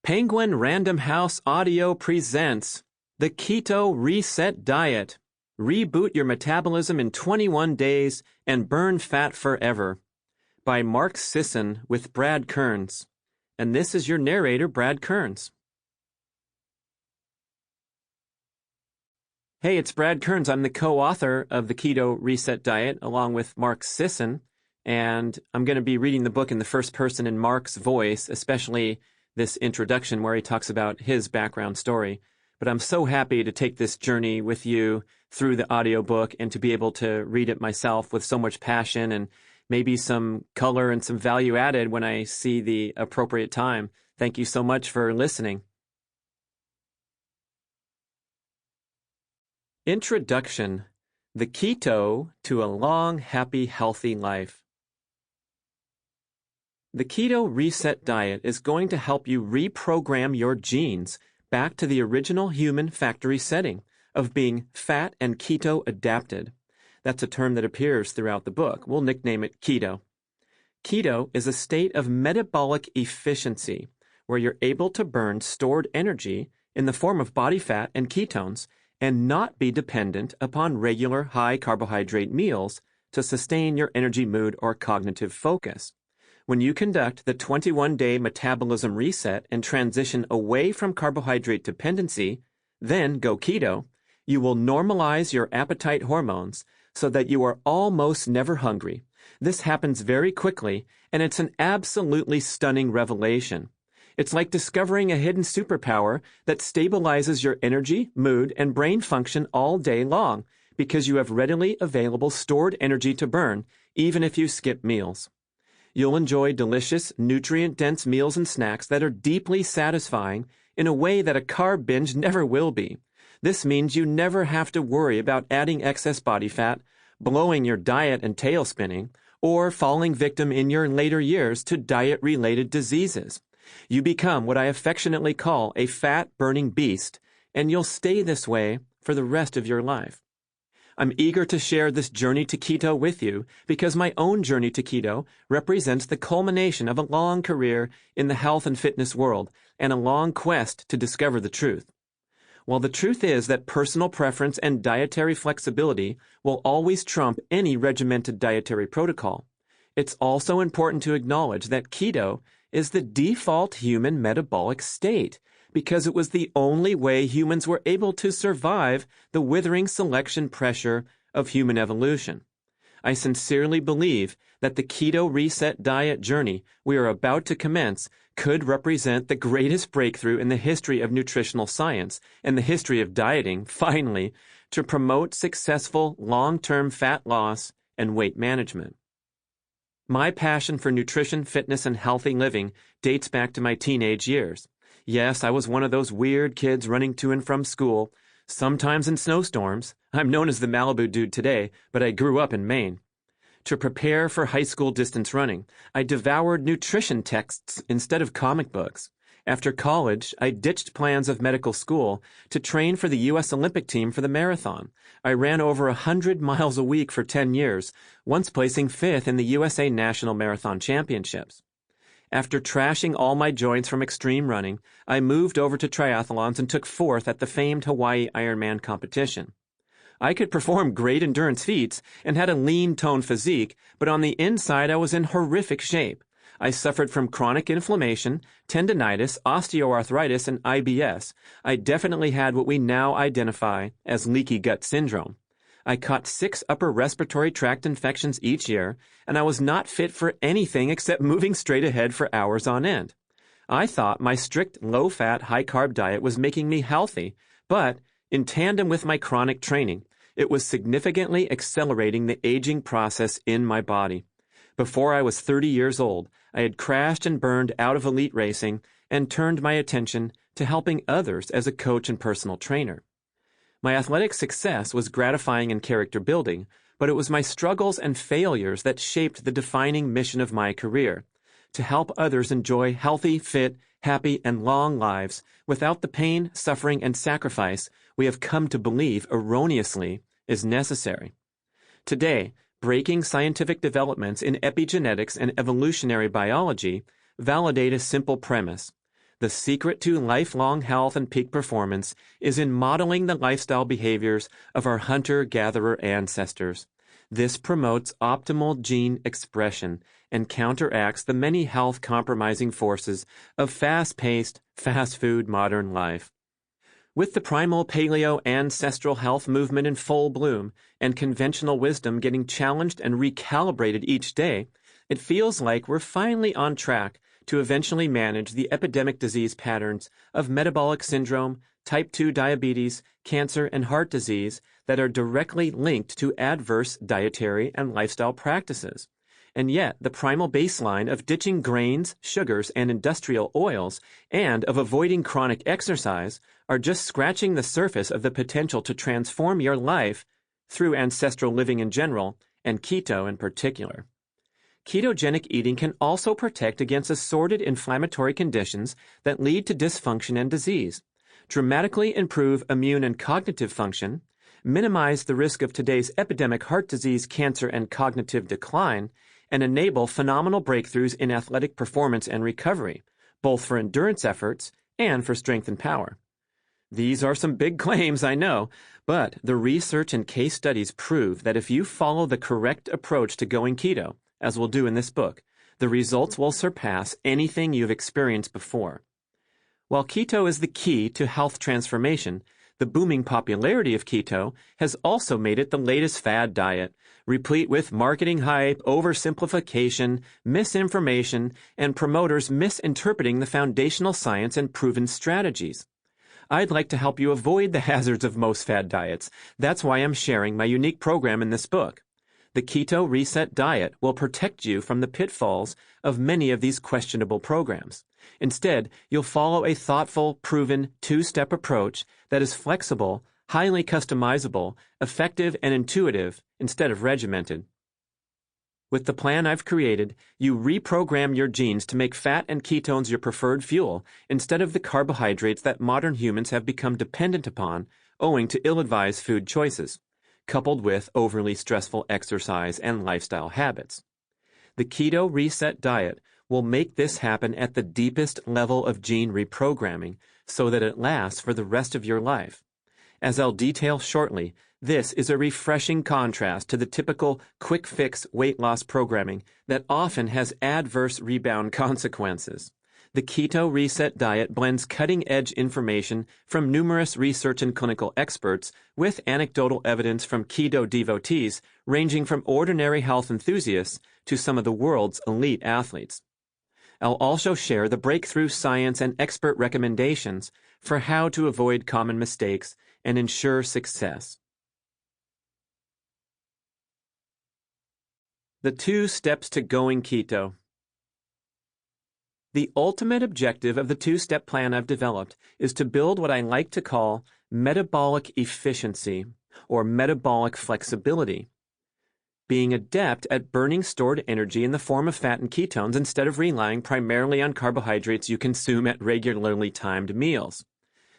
Penguin Random House Audio presents The Keto Reset Diet. Reboot your metabolism in 21 days and burn fat forever. By Mark Sisson with Brad Kearns. And this is your narrator, Brad Kearns. Hey, it's Brad Kearns. I'm the co-author of The Keto Reset Diet along with Mark Sisson. And I'm going to be reading the book in the first person in Mark's voice, especially this introduction where he talks about his background story. But I'm so happy to take this journey with you through the audiobook and to be able to read it myself with so much passion and maybe some color and some value added when I see the appropriate time. Thank you so much for listening. Introduction: The Keto to a Long, Happy, Healthy Life. The Keto Reset Diet is going to help you reprogram your genes back to the original human factory setting of being fat and keto adapted. That's a term that appears throughout the book. We'll nickname it keto. Keto is a state of metabolic efficiency where you're able to burn stored energy in the form of body fat and ketones and not be dependent upon regular high carbohydrate meals to sustain your energy, mood, or cognitive focus. When you conduct the 21-day metabolism reset and transition away from carbohydrate dependency, then go keto, you will normalize your appetite hormones so that you are almost never hungry. This happens very quickly, and it's an absolutely stunning revelation. It's like discovering a hidden superpower that stabilizes your energy, mood, and brain function all day long because you have readily available stored energy to burn, even if you skip meals. You'll enjoy delicious, nutrient-dense meals and snacks that are deeply satisfying in a way that a carb binge never will be. This means you never have to worry about adding excess body fat, blowing your diet and tail spinning, or falling victim in your later years to diet-related diseases. You become what I affectionately call a fat-burning beast, and you'll stay this way for the rest of your life. I'm eager to share this journey to keto with you because my own journey to keto represents the culmination of a long career in the health and fitness world and a long quest to discover the truth. While the truth is that personal preference and dietary flexibility will always trump any regimented dietary protocol, it's also important to acknowledge that keto is the default human metabolic state, because it was the only way humans were able to survive the withering selection pressure of human evolution. I sincerely believe that the keto reset diet journey we are about to commence could represent the greatest breakthrough in the history of nutritional science and the history of dieting, finally, to promote successful long-term fat loss and weight management. My passion for nutrition, fitness, and healthy living dates back to my teenage years. Yes, I was one of those weird kids running to and from school, sometimes in snowstorms. I'm known as the Malibu dude today, but I grew up in Maine. To prepare for high school distance running, I devoured nutrition texts instead of comic books. After college, I ditched plans of medical school to train for the U.S. Olympic team for the marathon. I ran over 100 miles a week for 10 years, once placing 5th in the USA National Marathon Championships. After trashing all my joints from extreme running, I moved over to triathlons and took 4th at the famed Hawaii Ironman competition. I could perform great endurance feats and had a lean, toned physique, but on the inside I was in horrific shape. I suffered from chronic inflammation, tendinitis, osteoarthritis, and IBS. I definitely had what we now identify as leaky gut syndrome. I caught 6 upper respiratory tract infections each year, and I was not fit for anything except moving straight ahead for hours on end. I thought my strict low-fat, high-carb diet was making me healthy, but in tandem with my chronic training, it was significantly accelerating the aging process in my body. Before I was 30 years old, I had crashed and burned out of elite racing and turned my attention to helping others as a coach and personal trainer. My athletic success was gratifying and character building, but it was my struggles and failures that shaped the defining mission of my career: to help others enjoy healthy, fit, happy, and long lives without the pain, suffering, and sacrifice we have come to believe erroneously is necessary. Today, breaking scientific developments in epigenetics and evolutionary biology validate a simple premise. The secret to lifelong health and peak performance is in modeling the lifestyle behaviors of our hunter-gatherer ancestors. This promotes optimal gene expression and counteracts the many health-compromising forces of fast-paced, fast-food modern life. With the primal paleo ancestral health movement in full bloom and conventional wisdom getting challenged and recalibrated each day, it feels like we're finally on track to eventually manage the epidemic disease patterns of metabolic syndrome, type 2 diabetes, cancer, and heart disease that are directly linked to adverse dietary and lifestyle practices. And yet, the primal baseline of ditching grains, sugars, and industrial oils, and of avoiding chronic exercise, are just scratching the surface of the potential to transform your life through ancestral living in general, and keto in particular. Ketogenic eating can also protect against assorted inflammatory conditions that lead to dysfunction and disease, dramatically improve immune and cognitive function, minimize the risk of today's epidemic heart disease, cancer, and cognitive decline, and enable phenomenal breakthroughs in athletic performance and recovery, both for endurance efforts and for strength and power. These are some big claims, I know, but the research and case studies prove that if you follow the correct approach to going keto, as we'll do in this book, the results will surpass anything you've experienced before. While keto is the key to health transformation, the booming popularity of keto has also made it the latest fad diet, replete with marketing hype, oversimplification, misinformation, and promoters misinterpreting the foundational science and proven strategies. I'd like to help you avoid the hazards of most fad diets. That's why I'm sharing my unique program in this book. The Keto Reset Diet will protect you from the pitfalls of many of these questionable programs. Instead, you'll follow a thoughtful, proven, two-step approach that is flexible, highly customizable, effective, and intuitive instead of regimented. With the plan I've created, you reprogram your genes to make fat and ketones your preferred fuel instead of the carbohydrates that modern humans have become dependent upon owing to ill-advised food choices, coupled with overly stressful exercise and lifestyle habits. The Keto Reset Diet will make this happen at the deepest level of gene reprogramming so that it lasts for the rest of your life. As I'll detail shortly, this is a refreshing contrast to the typical quick-fix weight loss programming that often has adverse rebound consequences. The Keto Reset Diet blends cutting-edge information from numerous research and clinical experts with anecdotal evidence from keto devotees ranging from ordinary health enthusiasts to some of the world's elite athletes. I'll also share the breakthrough science and expert recommendations for how to avoid common mistakes and ensure success. The 2 steps to going keto. The ultimate objective of the 2-step plan I've developed is to build what I like to call metabolic efficiency or metabolic flexibility, being adept at burning stored energy in the form of fat and ketones instead of relying primarily on carbohydrates you consume at regularly timed meals.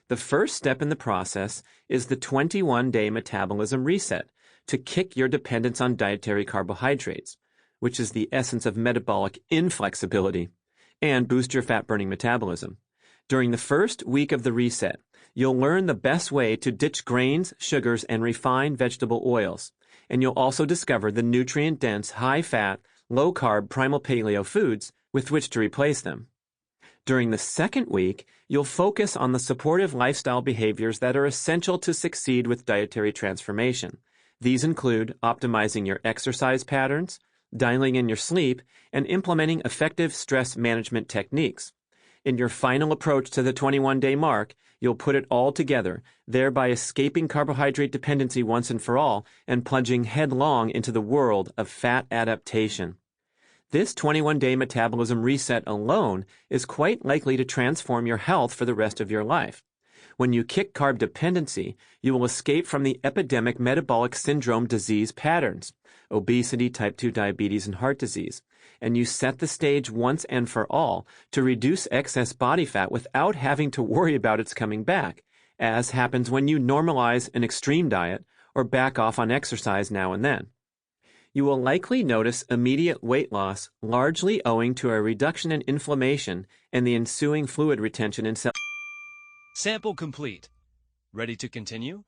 The first step in the process is the 21-day metabolism reset to kick your dependence on dietary carbohydrates, which is the essence of metabolic inflexibility, and boost your fat-burning metabolism. During the first week of the reset, you'll learn the best way to ditch grains, sugars, and refined vegetable oils, and you'll also discover the nutrient-dense, high-fat, low-carb primal paleo foods with which to replace them. During the second week, you'll focus on the supportive lifestyle behaviors that are essential to succeed with dietary transformation. These include optimizing your exercise patterns, dialing in your sleep, and implementing effective stress management techniques. In your final approach to the 21-day mark, you'll put it all together, thereby escaping carbohydrate dependency once and for all and plunging headlong into the world of fat adaptation. This 21-day metabolism reset alone is quite likely to transform your health for the rest of your life. When you kick carb dependency, you will escape from the epidemic metabolic syndrome disease patterns, obesity, type 2 diabetes, and heart disease, and you set the stage once and for all to reduce excess body fat without having to worry about its coming back, as happens when you normalize an extreme diet or back off on exercise now and then. You will likely notice immediate weight loss, largely owing to a reduction in inflammation and the ensuing fluid retention in cells. Sample complete. Ready to continue?